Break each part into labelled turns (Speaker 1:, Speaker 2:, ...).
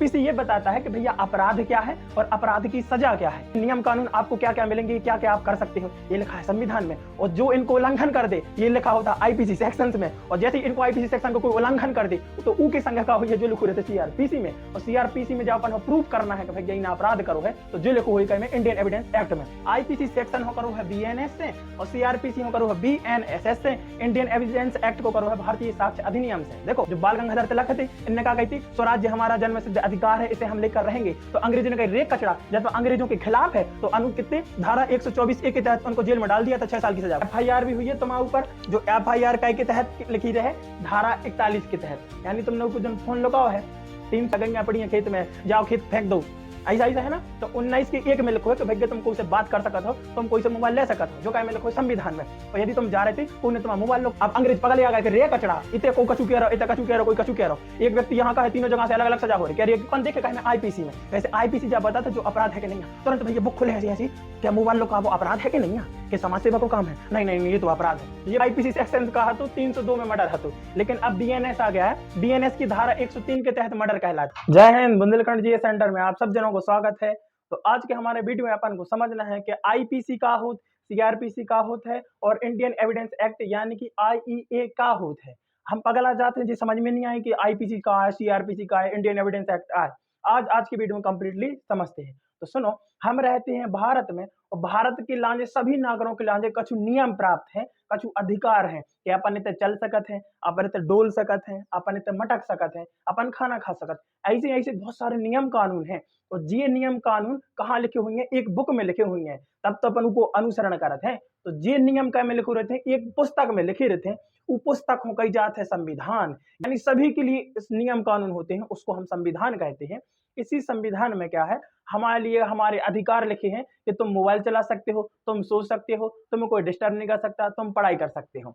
Speaker 1: IPC ये बताता है कि भैया अपराध क्या है और अपराध की सजा क्या है, नियम कानून आपको क्या क्या मिलेंगे, क्या क्या आप कर सकते हो, ये लिखा है संविधान में। और जो इनको उल्लंघन कर दे ये लिखा होता है आईपीसी सेक्शंस में। और जैसे ही इनको आईपीसी सेक्शन को कोई उल्लंघन कर दे तो ऊ की संज्ञा का हुई है जो लिखो रहते सीआरपीसी में। और सीआरपीसी में जब अपन प्रूव करना है कि भैया इन अपराध करो है तो जो लिखो हुई में इंडियन एविडेंस एक्ट में। आईपीसी सेक्शन हो करो है बीएनएस से और सीआरपीसी हो करो है बीएनएसएस से। इंडियन एविडेंस एक्ट को करो है भारतीय साक्ष्य अधिनियम से। देखो जो बाल गंगाधर तिलक थे इनने कहा थी स्वराज्य हमारा जन्म सिद्ध अधिकार है, इसे हम लेकर रहेंगे। तो अंग्रेजों ने कहा रे कचड़ा, जब अंग्रेजों के खिलाफ है तो अनु कितने धारा 124 के तहत उनको जेल में डाल दिया था 6 साल की सजा। एफआईआर भी हुई है तुम्हारे ऊपर जो एफआईआर के तहत लिखी रहे धारा 41 के तहत। यानी तुम लोग को जब फोन लगाओ है 3 सगैयां पड़ी है खेत में, जाओ खेत फेंक दो, ऐसा ऐसा है ना। तो 19 के 1 में लिखो है कि भैया तुम कोई से बात कर सकते हो, तुम कोई से मोबाइल ले सकते हो, जो क्या में लिखो संविधान में। और यदि तुम जा रहे थे कोई ने तुम्हारा मोबाइल लो, अब अंग्रेज पकड़ लिया गया रे कचड़ा इतने को कचू कह रहा, इतना कचू कह रहा, कोई कचू कह रहा। एक व्यक्ति यहाँ का है, तीनों जगह से अलग अलग सजा हो रही है, कौन देखे कहीं आईपीसी में। वैसे आईपीसी जब बता था जो अपराध है कि नहीं, तुरंत भैया बुक खुले ऐसी क्या मोबाइल लो का वो अपराध है कि नहीं है, कि समाज सेवा को काम है, नहीं नहीं ये तो अपराध है। ये आईपीसी सेक्शन कहा तो 302 में मर्डर है तो, लेकिन अब बीएनएस आ गया है, बीएनएस की धारा 103 के तहत मर्डर कहलाता है। जय हिंद, बुंदेलखंड जी सेंटर में आप सब जनों को स्वागत है। तो आज के हमारे वीडियो में अपन को समझना है कि आईपीसी का होत, सीआरपीसी का होत है और इंडियन एविडेंस एक्ट यानी कि आईईए का होत है। हम पगला जाते हैं जी, समझ में नहीं आए कि आईपीसी का है, सीआरपीसी का है, इंडियन एविडेंस एक्ट है। आज की वीडियो में कंप्लीटली समझते हैं। तो सुनो, हम रहते हैं भारत में और भारत के लांजे सभी नागरिकों के लांजे कछु नियम प्राप्त है, कछु अधिकार है कि अपन इतने चल सकत हैं, अपन इतने डोल सकत हैं, अपन इतने मटक सकत हैं, अपन खाना खा सकत। ऐसे ऐसे बहुत सारे नियम कानून हैं। और ये नियम कानून कहाँ लिखे हुए हैं, एक बुक में लिखे हुए हैं, तब तो अपन उनको अनुसरण करते हैं। तो ये नियम क्या में लिखे रहते हैं, एक पुस्तक में लिखे रहते हैं। वो पुस्तक हो कही जाते हैं संविधान, यानी सभी के लिए इस नियम कानून होते हैं, उसको हम संविधान कहते हैं। इसी संविधान में क्या है, हमारे लिए हमारे अधिकार लिखे हैं कि तुम मोबाइल चला सकते हो, तुम सो सकते हो, तुम्हें कोई डिस्टर्ब नहीं कर सकता, तुम पढ़ाई कर सकते हो।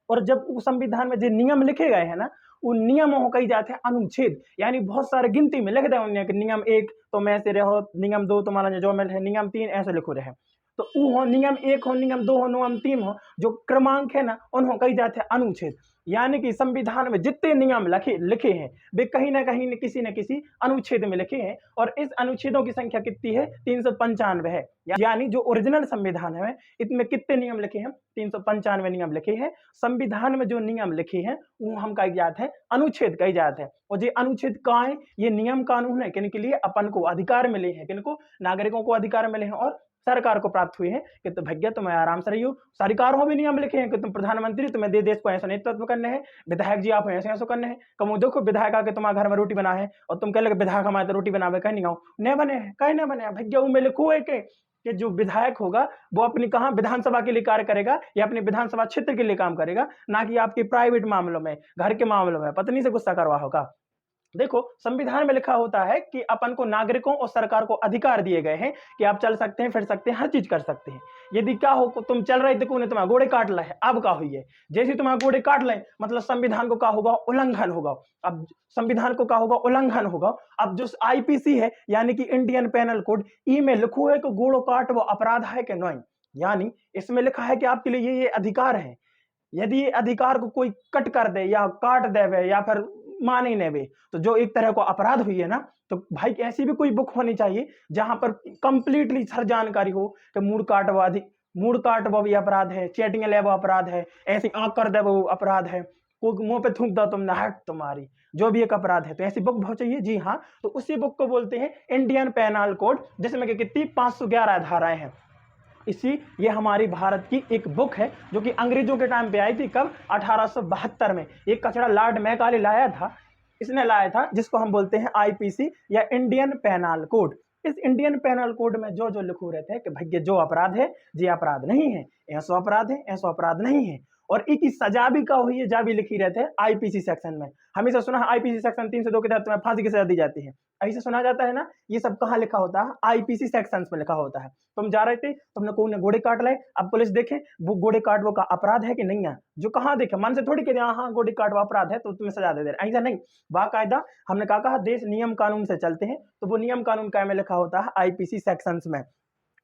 Speaker 1: और जब उस संविधान में जो नियम लिखे गए हैं ना, उन नियमों को कही जाते हैं अनुच्छेद, यानी बहुत सारे गिनती में लिख दे उन्हें कि नियम 1 तुम ऐसे रहो, नियम 2 तुम्हारा जो मिल है, नियम 3 ऐसे लिखो रहे। तो वो हो नियम 1 हो, नियम 2 हो, नियम 3 हो, जो क्रमांक है ना उन्हों कही जाते हैं अनुच्छेद। यानी कि संविधान में जितने नियम लिखे हैं वे कहीं ना कहीं किसी न किसी अनुच्छेद में लिखे हैं। और इस अनुच्छेदों की संख्या कितनी है, 395 है। यानी जो ओरिजिनल संविधान है इसमें कितने नियम लिखे हैं, 395 नियम लिखे हैं। संविधान में जो नियम लिखे हैं वो हम कही जाते हैं अनुच्छेद कही जाते हैं। और ये अनुच्छेद कहाँ है, ये नियम कानून है किन के लिए, अपन को अधिकार मिले हैं, किनको, नागरिकों को अधिकार मिले हैं और सरकार को प्राप्त हुए हैं कि तो भैया तुम आराम से रहियो। सरकारों में नियम लिखे हैं कि तुम प्रधानमंत्री, तुम्हें देश को ऐसा नेतृत्व करने हैं, विधायक जी आप ऐसे ऐसे करने हैं। कम देखो विधायक आके तुम्हारे घर में रोटी बना है और तुम कह लगे विधायक हमारे तो रोटी बनावे कहीं नहीं आओ, नहीं बने हैं, कहीं नहीं बने भैया। वो में लिखो है कि जो विधायक होगा वो अपनी कहाँ विधानसभा के लिए कार्य करेगा या अपने विधानसभा क्षेत्र के लिए काम करेगा, ना कि आपके प्राइवेट मामलों में, घर के मामलों में पत्नी से गुस्सा करवा होगा। देखो संविधान में लिखा होता है कि अपन को नागरिकों और सरकार को अधिकार दिए गए हैं कि आप चल सकते हैं, फिर सकते हैं, हर चीज कर सकते हैं। यदि क्या हो तुम चल रहे थे कोई ने तुम्हारा गोड़े काट ला है, अब क्या हुई है, जैसे तुम्हारा गोड़े काट लें मतलब संविधान को क्या होगा, उल्लंघन होगा। अब संविधान को क्या होगा, उल्लंघन होगा। अब जो आईपीसी है यानी कि इंडियन पेनल कोड, ई में लिखो है कि गोड़ो काट वो अपराध है कि नहीं। यानी इसमें लिखा है कि आपके लिए ये अधिकार है। यदि ये अधिकार को कोई कट कर दे या काट देवे या फिर मान ही नहीं, तो जो एक तरह को अपराध हुई है ना, तो भाई ऐसी भी कोई बुक होनी चाहिए जहां पर कंप्लीटली हर जानकारी हो कि मूड काट वो भी अपराध है, चैटिंग ले वो अपराध है, ऐसी आंख कर दे वो अपराध है, कोई मुंह पे थूक दो तुमने हट तुम्हारी, जो भी एक अपराध है। तो ऐसी बुक बहुत चाहिए जी हाँ। तो उसी बुक को बोलते हैं इंडियन पेनल कोड, जिसमें कितनी 511 धाराएं हैं। ये हमारी भारत की एक बुक है जो कि अंग्रेजों के टाइम पे आई थी, कब, 1872 में। एक कचड़ा लॉर्ड मैकाले लाया था, इसने लाया था, जिसको हम बोलते हैं आईपीसी या इंडियन पेनल कोड। इस इंडियन पेनल कोड में जो जो लिखो रहते हैं कि भैया जो अपराध है ये अपराध नहीं है, ऐसा अपराध है, ऐसा अपराध नहीं है। और एक ही सजा भी का हुई है, जा भी लिखी रहते हैं आईपीसी सेक्शन में। हमेशा सुना है आईपीसी सेक्शन 302 के तहत तुम्हें फांसी की सजा दी जाती है, ऐसे सुना जाता है ना। ये सब कहाँ लिखा होता है, आईपीसी सेक्शंस में लिखा होता है। तुम जा रहे थे, तुमने कोई ने गोड़े काट लाए, अब पुलिस देखे वो गोड़े काट वो का अपराध है कि नहीं है, जो कहाँ देखे मन से थोड़ी कह हाँ गोड़े काट वो अपराध है तो तुम्हें सजा दे रहे, ऐसा नहीं। बाकायदा हमने कहा देश नियम कानून से चलते हैं, तो वो नियम कानून क्या में लिखा होता है, आईपीसी सेक्शंस में।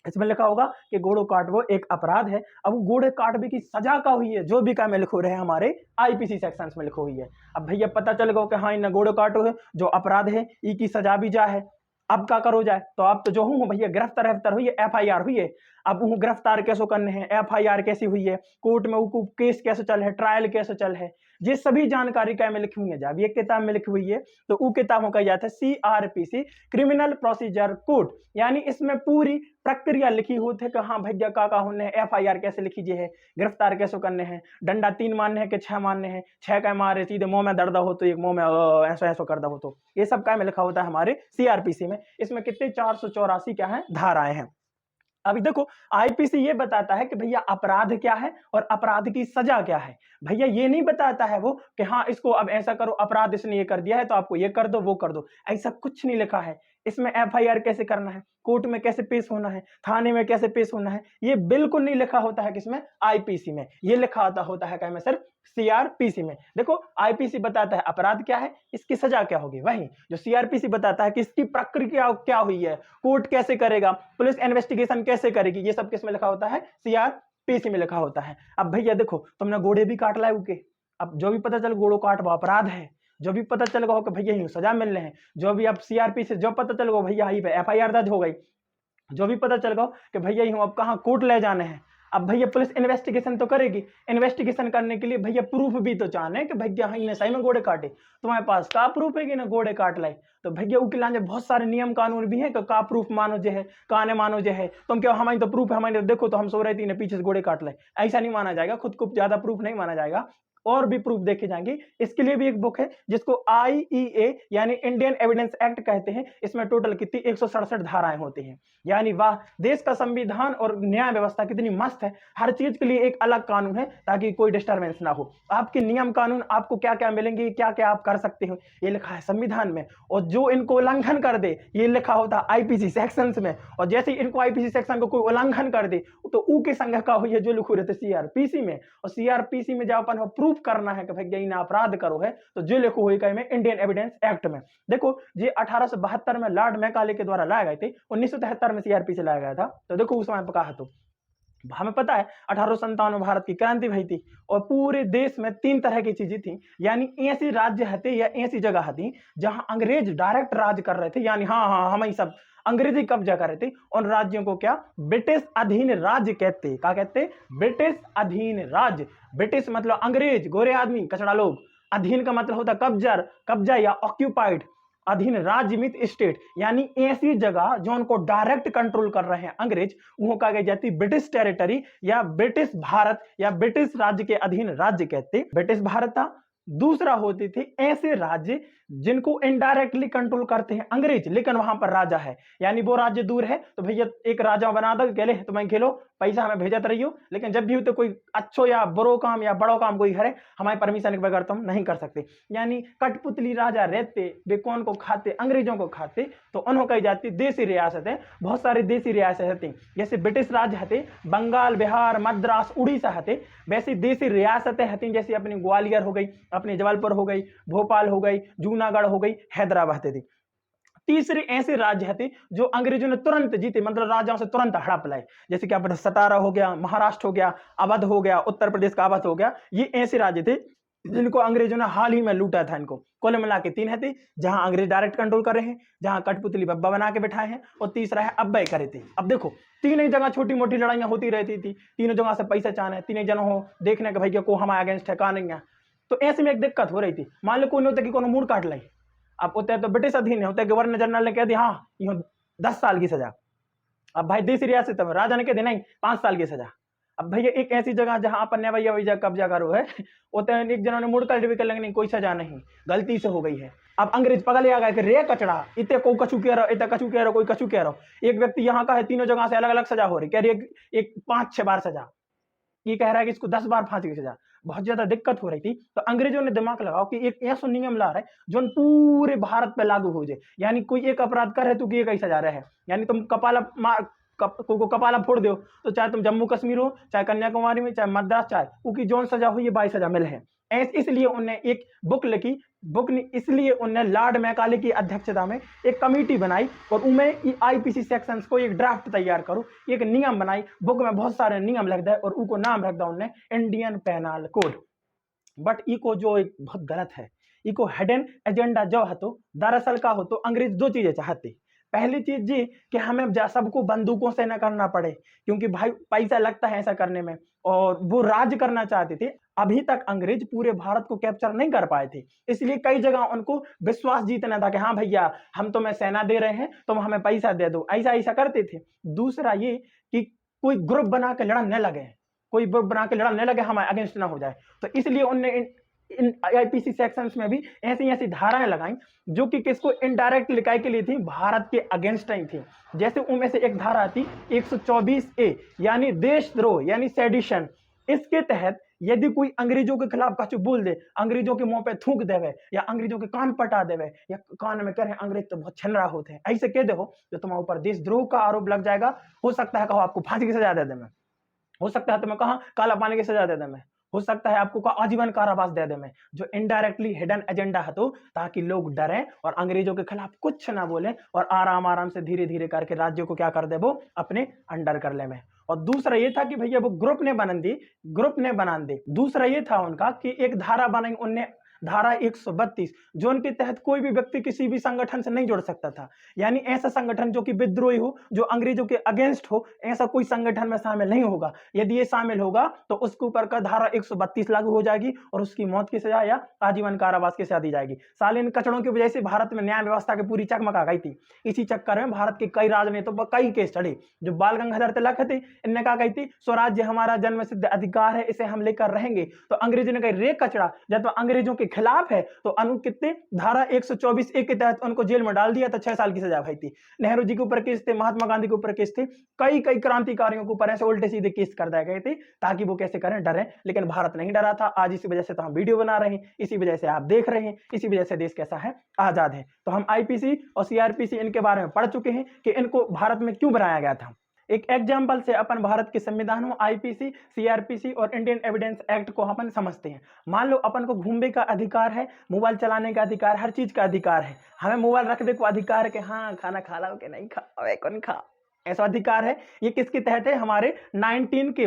Speaker 1: इसमें लिखा होगा कि घोड़ो काटबो एक अपराध है। अब घोड़े काटबे की सजा का हुई है जो भी का में लिखो रहे हमारे आईपीसी सेक्शंस में लिखो हुई है। अब भैया पता चल गो कि हाँ इन घोड़ो काटो है जो अपराध है ई की सजा भी जा है। अब क्या करो जाए तो आप तो जो हूँ भैया गिरफ्तार हुई है, एफआईआर हुई है। अब हूँ गिरफ्तार कैसे करने हैं, एफआईआर कैसी हुई है, कोर्ट में वो केस कैसे चल है, ट्रायल कैसे चल है, ये सभी जानकारी क्या में लिखी हुई है। जब ये किताब में लिखी हुई है तो वो किताबों का जाता है सीआरपीसी क्रिमिनल प्रोसीजर कोड, यानी इसमें पूरी प्रक्रिया लिखी होती है कि हाँ भैया का होने एफआईआर कैसे लिखी जी है, गिरफ्तार कैसे करने हैं, डंडा 3 मारने हैं कि 6 मारने हैं, 6 का मारे सीधे मुंह में दर्द हो तो एक मुंह में ऐसा ऐसा कर हो, तो ये सब क्या में लिखा होता है हमारे सीआरपीसी में। इसमें कितने 484 क्या है धाराएं हैं। अभी देखो आईपीसी ये बताता है कि भैया अपराध क्या है और अपराध की सजा क्या है। भैया ये नहीं बताता है वो कि हाँ इसको अब ऐसा करो, अपराध इसने ये कर दिया है तो आपको ये कर दो वो कर दो, ऐसा कुछ नहीं लिखा है। इसमें एफआईआर कैसे करना है, कोर्ट में कैसे पेश होना है, थाने में कैसे पेश होना है, ये बिल्कुल नहीं लिखा होता है किसमें आईपीसी में। ये लिखा होता है क्या में सिर्फ सीआरपीसी में। देखो आईपीसी बताता है अपराध क्या है, इसकी सजा क्या होगी, वही जो सीआरपीसी बताता है कि इसकी प्रक्रिया क्या हुई है, कोर्ट कैसे करेगा, पुलिस इन्वेस्टिगेशन कैसे करेगी, ये सब किसमें लिखा होता है सीआरपीसी में लिखा होता है। अब भैया देखो तुमने घोड़े भी काट लाए उनके, अब जो भी पता चल घोड़ों काट वो अपराध है, जो भी पता चल गया हो कि भैया यूं सजा मिल रहे हैं, जो भी अब सीआरपी से जो पता चल गया भैया यहीं पे एफआईआर दर्ज हो गई, जो भी पता चल गया कि भैया यूं अब कहाँ कोर्ट ले जाने हैं। अब भैया पुलिस इन्वेस्टिगेशन तो करेगी, इन्वेस्टिगेशन करने के लिए भैया प्रूफ भी तो चाहने कि भैया हाँ सही में घोड़े काटे, तुम्हारे पास का प्रूफ है कि ना घोड़े काट लाए, तो भैया उसके लाने बहुत सारे नियम कानून भी है कि का प्रूफ मानो जो है का ने मानो जो है, तुम क्या हमारी तो प्रूफ है हमारे देखो तो हम सो रहे थे पीछे से घोड़े काट लाए, ऐसा नहीं माना जाएगा, खुद को ज्यादा प्रूफ नहीं माना जाएगा, और भी प्रूफ देखे जाएंगे। इसके लिए भी एक बुक है जिसको आईईए यानी इंडियन एविडेंस एक्ट कहते हैं। इसमें टोटल कितनी 167 धाराएं होती हैं। यानी वाह देश का संविधान और न्याय व्यवस्था कितनी मस्त है, हर चीज के लिए एक अलग कानून है ताकि कोई डिस्टर्बेंस ना हो। आपके नियम कानून आपको क्या क्या मिलेंगे, क्या क्या आप कर सकते हो, ये लिखा है संविधान में, और जो इनको उल्लंघन कर दे ये लिखा होता है आईपीसी सेक्शंस में, और जैसे इनको आईपीसी सेक्शन को कोई उल्लंघन कर दे तो ऊ के संग का हुई है जो लिखो रहते सीआरपीसी में, और सीआरपीसी में जब अपन प्रूफ करना है कि भाई यही ना अपराध करो है तो जो लिखो हुई कहीं में इंडियन एविडेंस एक्ट में। देखो ये 1872 में लॉर्ड मैकाले के द्वारा लाए गए थे, 1973 में सीआरपी से लाया गया था। तो देखो उस समय कहा तो हमें पता है 1857 में भारत की क्रांति हुई थी और पूरे देश में 3 तरह की चीजें थी, यानी ऐसी राज्य हते या ऐसी जगह थी जहां अंग्रेज डायरेक्ट राज कर रहे थे, यानी हाँ हम ही सब अंग्रेजी कब्जा कर रहे थे। उन राज्यों को क्या ब्रिटिश अधीन राज्य कहते, क्या कहते, ब्रिटिश अधीन राज्य। ब्रिटिश मतलब अंग्रेज गोरे आदमी कचड़ा लोग, अधीन का मतलब होता कब्जा या ऑक्यूपाइड, अधीन राज्य मित स्टेट, यानी ऐसी जगह जो उनको डायरेक्ट कंट्रोल कर रहे हैं अंग्रेज, वो कहा गई जाती ब्रिटिश टेरिटरी या ब्रिटिश भारत या ब्रिटिश राज्य के अधीन राज्य कहते। ब्रिटिश भारत था। दूसरा होती थी ऐसे राज्य जिनको इनडायरेक्टली कंट्रोल करते हैं अंग्रेज लेकिन वहां पर राजा है, यानी वो राज्य दूर है तो भैया एक राजा बना दो, कहले तुम्हें खेलो पैसा हमें भेजत रहियो, लेकिन जब भी हो तो कोई अच्छो या बड़ो काम या बड़ो काम कोई करे हमारे परमिशन के बगैर तुम नहीं कर सकते। यानी कठपुतली राजा रहते वे कौन को खाते, अंग्रेजों को खाते, तो उन्होंने कही जाती देसी रियासतें। बहुत सारी देसी रियासतें थी, जैसे ब्रिटिश राज्य हते बंगाल, बिहार, मद्रास, उड़ीसा हते, वैसी देसी रियासतें हती जैसे अपनी ग्वालियर हो गई, अपनी जबलपुर हो गई, भोपाल हो गई, जूनागढ़ हो गई, हैदराबाद थी। तीसरे ऐसे राज्य थे जो अंग्रेजों ने तुरंत जीते, मतलब राजाओं से तुरंत हड़प लाए, जैसे कि अपना सतारा हो गया, महाराष्ट्र हो गया, अवध हो गया, उत्तर प्रदेश का अवध हो गया। ये ऐसे राज्य थे जिनको अंग्रेजों ने हाल ही में लूटा था। इनको कुल मिला के 3 थे जहां अंग्रेज डायरेक्ट कंट्रोल कर रहे हैं, जहां कठपुतली बब्बा बना के बैठाए हैं, और तीसरा है अब्बे करे थे। अब देखो 3 जगह छोटी मोटी लड़ाइयां होती रहती थी, 3 जगह से पैसा चाहना है, 3 जनों हो देखने के भैया को हमारे अगेंस्ट है का नहीं है। तो ऐसे में एक दिक्कत हो रही थी, मान लो कोई नहीं होता कि कोनो मूड काट लाई, अब होता है तो ब्रिटिश अधीन है, होता है गवर्नर जनरल ने कह दिया हाँ 10 साल की सजा, अब भाई देसी रियासत में राजा ने कह दिया नहीं 5 साल की सजा। अब भैया एक ऐसी जगह जहां अपन भैया भैया कब्जा करो है, होते हैं एक जनों ने मूड काट भी कर लेंगे नहीं कोई सजा नहीं, गलती से हो गई है। अब अंग्रेज पगल आ गए कि रे कचड़ा इतने को कछू कह रहा, इतना कछू कह रहा, कोई कछू कह रहा। एक व्यक्ति यहाँ का है, 3 जगह से अलग अलग सजा हो रही, कह रही एक 5-6 बार सजा, ये कह रहा है कि इसको 10 बार फांसी की सजा। बहुत ज्यादा दिक्कत हो रही थी, तो अंग्रेजों ने दिमाग लगाओ कि एक ऐसा नियम ला रहा है जो पूरे भारत पे लागू हो जाए, यानी कोई एक अपराध कर है तो ये कई सजा रहे हैं, यानी तुम कपाला मार को कपाला फोड़ दो तो चाहे तुम जम्मू कश्मीर हो, चाहे कन्याकुमारी में, चाहे मद्रास, चाहे उनकी जोन सजा हो ये 22 सजा मिले है। इसलिए उन्होंने एक बुक लिखी बुक ने इसलिए उनने लॉर्ड मैकाले की अध्यक्षता में एक कमेटी बनाई और उनमें आईपीसी सेक्शंस को एक ड्राफ्ट तैयार करो, एक नियम बनाई। बुक में बहुत सारे नियम लग गए और उनको नाम रख दिया उनने इंडियन पेनल कोड। बट इको जो एक बहुत गलत है, इको हिडन एजेंडा जो है तो दरअसल का हो तो अंग्रेज दो चीजें चाहते। पहली चीज जी कि हमें सबको बंदूकों से न करना पड़े, क्योंकि भाई पैसा लगता है ऐसा करने में, और वो राज करना चाहते थे। अभी तक अंग्रेज पूरे भारत को कैप्चर नहीं कर पाए थे, इसलिए कई जगह उनको विश्वास जीतना था कि हाँ भैया हम तुम्हें सेना दे रहे हैं, तुम हमें पैसा दे दो, ऐसा ऐसा करते थे। दूसरा ये कि कोई ग्रुप बना के लड़ने लगे, कोई ग्रुप बना के लड़ने लगे हमारे अगेंस्ट ना हो जाए, तो इसलिए उनने इन आईपीसी सेक्शंस में भी ऐसी ऐसी धाराएं लगाई जो कि किसको इनडायरेक्ट लिखाई के लिए थी, भारत के अगेंस्ट ही थी। जैसे उनमें से एक धारा थी 124A यानी देशद्रोह यानी सेडिशन। इसके तहत यदि कोई अंग्रेजों के खिलाफ कुछ बोल दे, अंग्रेजों के मुंह पे थूक देवे या अंग्रेजों के कान पटा देवे या कान में कह रहे अंग्रेज तो बहुत छनरा होते हैं, ऐसे कह दो तो तुम्हारे ऊपर देशद्रोह का आरोप लग जाएगा। हो सकता है कहो आपको फांसी की सजा दे दे, मैं हो सकता है तुम्हें कहा काला पानी की सजा दे दे, मैं हो सकता है आपको कहा आजीवन कारावास दे दे, मैं जो इनडायरेक्टली हिडन एजेंडा है तो ताकि लोग डरें और अंग्रेजों के खिलाफ कुछ ना बोले और आराम आराम से धीरे धीरे करके राज्यों को क्या कर दे, वो अपने अंडर कर ले में। और दूसरा ये था कि भैया वो ग्रुप ने बना दी। दूसरा ये था उनका कि एक धारा बनाई उनने, धारा 132, जो उनके तहत कोई भी व्यक्ति किसी भी संगठन से नहीं जुड़ सकता था। यानी ऐसा संगठन जो कि विद्रोही हो, जो अंग्रेजों के अगेंस्ट हो, ऐसा कोई संगठन में शामिल नहीं होगा। यदि ये शामिल होगा तो उसके ऊपर का धारा 132 लागू हो जाएगी और उसकी मौत की सजा या आजीवन कारावास की सजा दी जाएगी। साले इन कचड़ों की वजह से भारत में न्याय व्यवस्था की पूरी चकमक आ गई थी। इसी चक्कर में भारत के कई राजनेताओं पर कई केस चढ़े। जो बाल गंगाधर तिलक थे, इनने कहा गई थी स्वराज्य हमारा जन्म सिद्ध अधिकार है, इसे हम लेकर रहेंगे। तो अंग्रेजों ने कहा रे कचड़ा, जब तो अंग्रेजों के खिलाफ है तो अनु कितने धारा 124A के तहत उनको जेल में डाल दिया, तो 6 साल की सजा भाई थी। नेहरू जी के ऊपर केस थे, महात्मा गांधी के ऊपर केस थे, कई कई क्रांतिकारियों के ऊपर ऐसे उल्टे सीधे केस कर दिए गए थे ताकि वो कैसे करें, डरे। लेकिन भारत नहीं डरा था। आज इसी वजह से तो हम वीडियो बना रहे हैं, इसी वजह से आप देख रहे हैं, इसी वजह से देश कैसा है, आजाद है। तो हम आईपीसी और सीआरपीसी इनके बारे में पढ़ चुके हैं कि इनको भारत में क्यों बनाया गया था। एक एग्जाम्पल से अपन भारत के संविधान में आईपीसी, सीआरपीसी और इंडियन एविडेंस एक्ट को अपन समझते हैं। मान लो अपन को घूमने का अधिकार है, मोबाइल चलाने का अधिकार, हर चीज का अधिकार है। हमें मोबाइल रखने को अधिकार है कि हाँ खाना खा लो कि नहीं खा, कौन खा, ऐसा अधिकार है। ये किसके तहत है, हमारे 19 के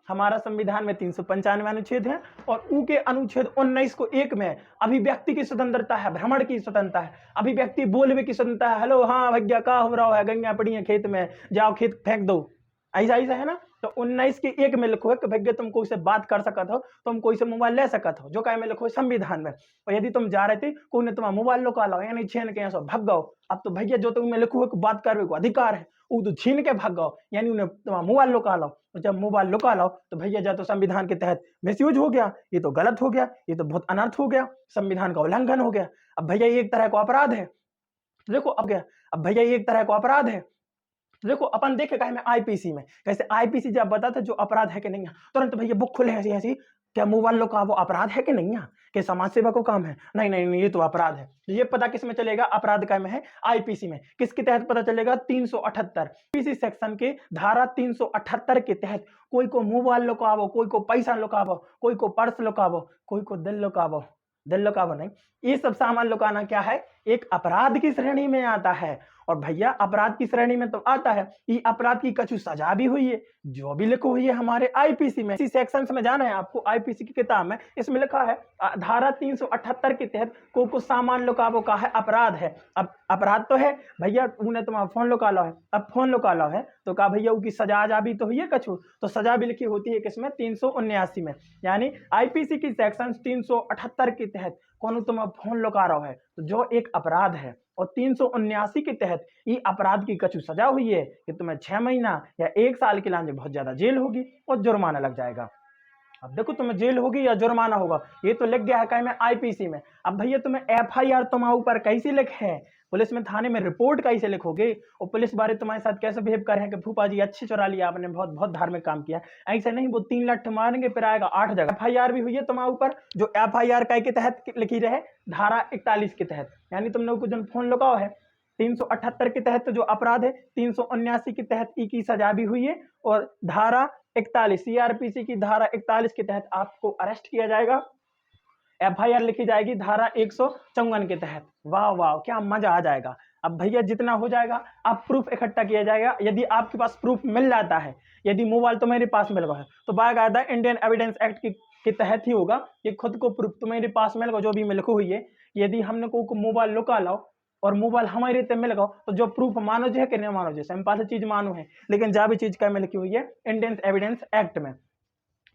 Speaker 1: हमारा संविधान में 395 अनुच्छेद है और ऊ के अनुच्छेद 19 को 1 में अभिव्यक्ति की स्वतंत्रता है, भ्रमण की स्वतंत्रता है, अभिव्यक्ति बोलने की स्वतंत्रता है। हेलो हाँ भैया का हो रहा है, गंगा पड़ी है खेत में, जाओ खेत फेंक दो, ऐसा ऐसा है ना। तो 19 के 1 में लिखो है कि भैया तुम कोई से बात कर सकत हो, तुम कोई से मोबाइल ले सकत हो, जो काय में लिखो संविधान में। और यदि तुम जा रहे थे कोई ने तुम्हारा मोबाइल लुका लो यानी छीन के यहाँ भग गओ, अब तो भैया जो तुम्हें लिखो है कि बात करने को अधिकार है, वो तो छीन के भाग गओ यानी उन्हें तुम्हारा मोबाइल लुका लो। तो जब मोबाइल लुका लो तो भैया जा तो संविधान के तहत मिसयूज हो गया, ये तो गलत हो गया, ये तो बहुत अनर्थ हो गया, संविधान का उल्लंघन हो गया। अब भैया ये एक तरह का अपराध है। देखो अब गया, अब भैया ये एक तरह का अपराध है। देखो अपन देखे कहे में आईपीसी में कैसे आईपीसी जब बताता जो अपराध है कि नहीं है, तुरंत भैया बुक खुले ऐसी ऐसी, क्या मोबाइल लो का वो अपराध है कि नहीं है, कि समाज सेवा को काम है, नहीं नहीं नहीं ये तो अपराध है। ये पता किस में चलेगा, अपराध का में है आईपीसी में। किसके तहत पता चलेगा, 378 पीसी सेक्शन के धारा 378 के तहत कोई को मोबाइल लुकावो, कोई को पैसा लुकावो, कोई को पर्स लुकावो, कोई को दिल लुकावो, दिल लुकावो नहीं, ये सब सामान लुकाना क्या है, एक अपराध की श्रेणी में आता है। और भैया अपराध की श्रेणी में तो आता है, ये अपराध की कछु सजा भी हुई है, जो भी लिखो हुई है हमारे आईपीसी में। इसी सेक्शंस में जाना है आपको, आईपीसी की किताब में इसमें लिखा है धारा 378 के तहत को सामान लुकावो का है अपराध है। अब अपराध तो है भैया, उन्हें तुम्हारा फोन लुका लो है, अब फोन लुका लो है तो कहा भैया उसकी सजा भी तो हुई है कछु, तो सजा भी लिखी होती है किसमें, 379 में। यानी आईपीसी की सेक्शन 378 के तहत कौन तुम फोन लुका रहा है तो जो एक अपराध है, और 379 के तहत ये अपराध की कछु सजा हुई है कि तुम्हें 6 महीना या 1 साल के लाने बहुत ज्यादा जेल होगी और जुर्माना लग जाएगा। अब देखो तुम्हें जेल होगी या जुर्माना होगा, ये तो लिख गया है कहीं में आईपीसी में। अब भैया तुम्हें एफआईआर तुम्हारे ऊपर कैसे लिखे है, पुलिस में थाने में रिपोर्ट कैसे लिखोगे, और पुलिस वाले तुम्हारे साथ कैसे बिहेव कर रहे हैं कि फूफा जी अच्छी चुरा लिया आपने, बहुत बहुत धार्मिक काम किया, ऐसे नहीं वो 3 लठ मारेंगे फिर आएगा 8 जगह। एफआईआर भी हुई है तुम्हारे ऊपर, जो एफआईआर के तहत लिखी रहे धारा 41 के तहत, यानी तुमने कुछ दिन फोन लगाओ है 378 के तहत जो अपराध है, 379 के तहत ई की सजा भी हुई है, और धारा 41 सीआरपीसी की धारा 41 के तहत आपको अरेस्ट किया जाएगा, FIR लिखी जाएगी धारा 154 के तहत। वाह वाह, क्या मजा आ जाएगा। अब भैया जितना हो जाएगा आप प्रूफ इकट्ठा किया जाएगा। यदि आपके पास प्रूफ मिल जाता है, यदि मोबाइल तो मेरे पास मिल गया है, तो बाकायदा इंडियन एविडेंस एक्ट के तहत ही होगा कि खुद को प्रूफ तो मेरे पास मिल गया, जो भी लिखो हुई है। यदि हमने को मोबाइल लुका लाओ और मोबाइल हमारे ते मिल गया, तो जो प्रूफ मानो जो है कि नहीं मानो जो, सिंपल चीज मानो है। लेकिन जहाँ भी चीज क्या में लिखी हुई है इंडियन एविडेंस एक्ट में।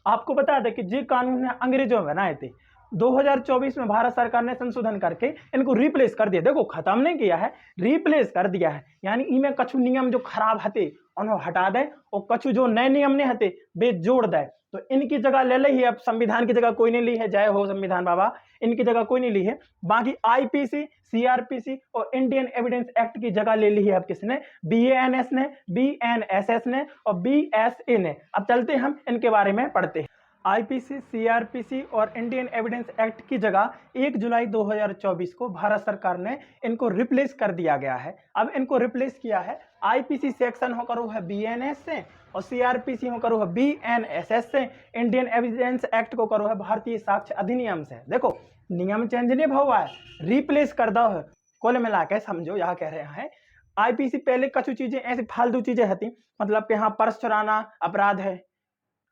Speaker 1: आपको बता दें कि जे कानून है अंग्रेजों में बनाए थे, 2024 में भारत सरकार ने संशोधन करके इनको रिप्लेस कर दिया। देखो खत्म नहीं किया है, रिप्लेस कर दिया है। यानी इनमें कछु नियम जो खराब हते उन्हें हटा दे और कछु जो नए नियम नहीं हते वे जोड़ दे। तो इनकी जगह ले ली है, अब संविधान की जगह कोई नहीं ली है, जय हो संविधान बाबा, इनकी जगह कोई नहीं ली है। बाकी IPC, CRPC और इंडियन एविडेंस एक्ट की जगह ले ली है अब किसने, BANS ने, BNSS ने और BSA ने। अब चलते हम इनके बारे में पढ़ते हैं। IPC, CRPC और इंडियन एविडेंस एक्ट की जगह 1 जुलाई 2024 को भारत सरकार ने इनको रिप्लेस कर दिया गया है। अब इनको रिप्लेस किया है IPC सेक्शन हो करो है BNS से और CRPC हो करो है BNSS से, इंडियन एविडेंस एक्ट को करो है भारतीय साक्ष्य अधिनियम से। देखो नियम चेंज नहीं हुआ है, रिप्लेस कर दो है। कुल मिला के समझो यहाँ कह रहे हैं IPC पहले कछु चीजें ऐसी फालतू चीजें हती, मतलब कि यहाँ पर्स चुराना अपराध है,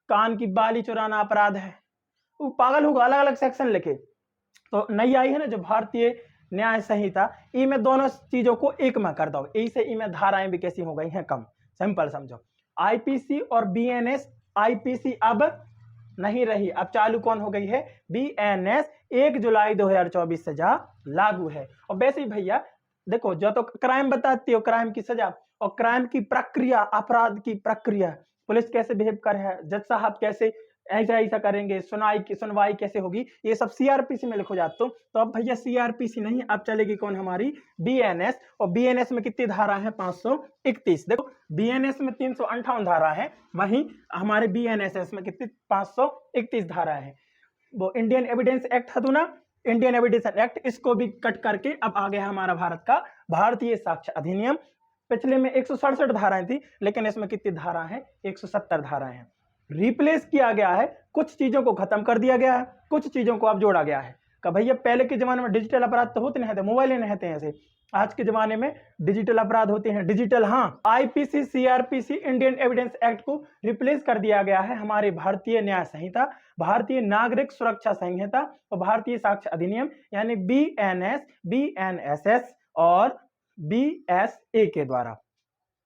Speaker 1: कान की बाली चुराना अपराध है, वो पागल होगा, अलग अलग सेक्शन लिखे। तो नई आई है ना जो भारतीय न्याय संहिता, इनमें दोनों चीजों को एक में कर दो, इससे इनमें धाराएं भी कैसी हो गई हैं कम। सिंपल समझो, IPC और BNS, IPC अब नहीं रही, अब चालू कौन हो गई है, BNS 1 जुलाई 2024 से जा लागू है। और वैसे ही भैया देखो जो तो क्राइम बताती हो, क्राइम की सजा और क्राइम की प्रक्रिया, अपराध की प्रक्रिया, पुलिस कैसे बिहेव कर है, जज साहब कैसे ऐसा ऐसा करेंगे, सुनवाई कैसे होगी, ये सब CRPC में लिखो जाते। तो अब भैया CRPC नहीं, अब चलेगी कौन हमारी BNS। और BNS में कितनी धारा है, 531। देखो BNS में 358 धारा है, वहीं हमारे BNSS में कितनी 531 धारा है। वो इंडियन एविडेंस एक्ट है तो ना, इंडियन एविडेंस एक्ट, इसको भी कट करके अब आ गया हमारा भारत का भारतीय साक्ष्य अधिनियम। पिछले में 167 धाराएं थी, लेकिन इसमें कितनी धारा है, 170 धाराएं हैं। रिप्लेस किया गया है, कुछ चीजों को खत्म कर दिया गया है, कुछ चीजों को अब जोड़ा गया है। का भैया पहले के जमाने में डिजिटल अपराध तो होते नहीं थे, मोबाइल नहीं रहते हैं ऐसे, आज के जमाने में डिजिटल अपराध होते हैं, डिजिटल। हाँ, IPC, CRPC, Indian evidence act को रिप्लेस कर दिया गया है हमारे भारतीय न्याय संहिता, भारतीय नागरिक सुरक्षा संहिता और भारतीय साक्ष्य अधिनियम, यानी BNS, BNSS और BSA के द्वारा।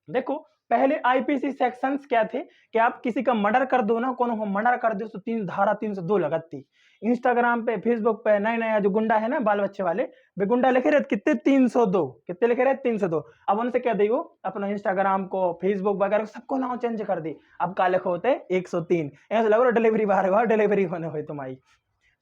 Speaker 1: देखो पहले IPC सेक्शंस क्या थे कि आप किसी का मर्डर कर दो ना, कोनो मर्डर कर दो तो 302 लगती। इंस्टाग्राम पे, फेसबुक पे नए नया जो गुंडा है ना, बाल बच्चे वाले, वे गुंडा लिखे रहे कितने 302, कितने लिखे रहे 302। अब उनसे क्या दी, अपना इंस्टाग्राम को, फेसबुक वगैरह सबको नाम चेंज कर दी। अब का लिखो होते 103, ऐसा लग रहा डिलीवरी बाहर हुआ, डिलीवरी होने हुई तुम्हारी।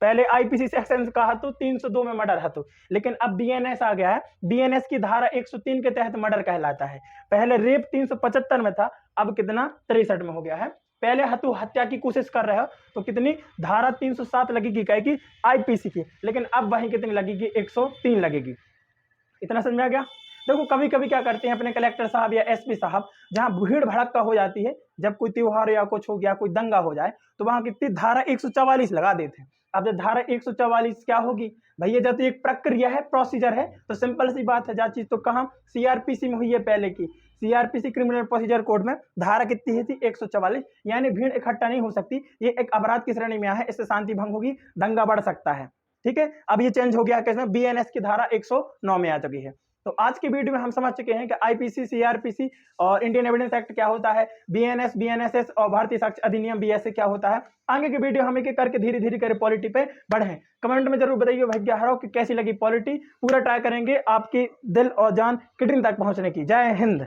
Speaker 1: पहले IPC सेक्शन का है तो 302 में मर्डर है तो, लेकिन अब BNS आ गया है, BNS की धारा 103 के तहत मर्डर कहलाता है। पहले रेप 375 में था, अब कितना 63 में हो गया है। पहले हत्या हत्या की कोशिश कर रहे हो तो कितनी धारा 307 लगेगी क्या की, IPC की, लेकिन अब वहीं कितनी लगेगी, 103 लगेगी। इतना समझ में आ गया। देखो कभी कभी क्या करते हैं अपने कलेक्टर साहब या SP साहब, जहां भीड़ भड़क्का हो जाती है, जब कोई त्योहार या कुछ हो गया, कोई दंगा हो जाए, तो वहां कितनी धारा 144 लगा देते हैं। अब जब धारा 144 क्या होगी भैया, जब एक प्रक्रिया है, प्रोसीजर है, तो सिंपल सी बात है, जा चीज तो कहाँ CRPC में हुई है पहले की, CRPC क्रिमिनल प्रोसीजर कोड में धारा कितनी थी, 144, यानी भीड़ इकट्ठा नहीं हो सकती, ये एक अपराध की श्रेणी में है, इससे शांति भंग होगी, दंगा बढ़ सकता है। ठीक है, अब ये चेंज हो गया कैसे, BNS की धारा 109 में आ चुकी है। तो आज की वीडियो में हम समझ चुके हैं कि IPC, CRPC और इंडियन एविडेंस एक्ट क्या होता है, BNS, BNSS और भारतीय साक्ष्य अधिनियम BSA क्या होता है। आगे की वीडियो हम एक एक करके धीरे धीरे करे पॉलिटी पे बढ़े। कमेंट में जरूर बताइए भैया हरो कि कैसी लगी पॉलिटी, पूरा ट्राई करेंगे आपकी दिल और जान किडनी तक पहुंचने की। जय हिंद।